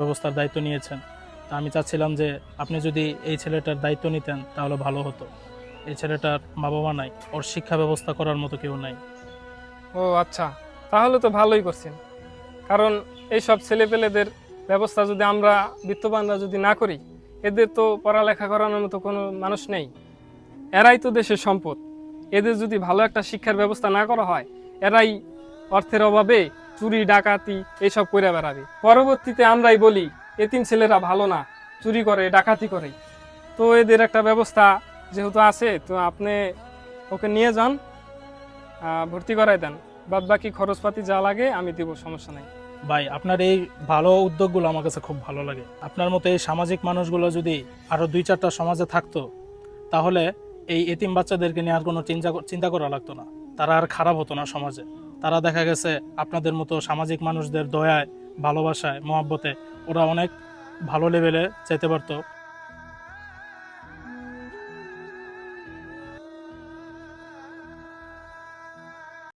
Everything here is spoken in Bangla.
ব্যবস্থার দায়িত্ব নিয়েছেন। তা আমি চাচ্ছিলাম যে আপনি যদি এই ছেলেটার দায়িত্ব নিতেন তাহলে ভালো হতো। এই ছেলেটার মা বাবা নাই, ওর শিক্ষা ব্যবস্থা করার মতো কেউ নাই। ও আচ্ছা, তাহলে তো ভালোই করছেন। কারণ এইসব ছেলেপেলেদের ব্যবস্থা যদি আমরা বিত্তবানরা যদি না করি, এদের তো পড়ালেখা করানোর মতো কোনো মানুষ নেই। এরাই তো দেশের সম্পদ। এদের যদি ভালো একটা শিক্ষার ব্যবস্থা না করা হয়, এরাই অর্থের অভাবে চুরি ডাকাতি এইসব করে বেড়াবে। পরবর্তীতে আমরাই বলি এতিম ছেলেরা ভালো না, চুরি করে ডাকাতি করে। তো এদের একটা ব্যবস্থা যেহেতু আছে, তো আপনি ওকে নিয়ে যান, ভর্তি করাই দেন। বাদ বাকি খরচপাতি যা লাগে আমি দিব, সমস্যা নাই। ভাই, আপনার এই ভালো উদ্যোগগুলো আমার কাছে খুব ভালো লাগে। আপনার মতো এই সামাজিক মানুষগুলো যদি আরো 2-4টা সমাজে থাকতো, তাহলে এই এতিম বাচ্চাদেরকে নিয়ে আর কোনো চিন্তা করা লাগতো না। তারা আর খারাপ হতো না সমাজে। তারা দেখা গেছে আপনাদের মতো সামাজিক মানুষদের দয়ায়, ভালোবাসায়, মহব্বতে ওরা অনেক ভালো লেভেলে যেতে পারতো।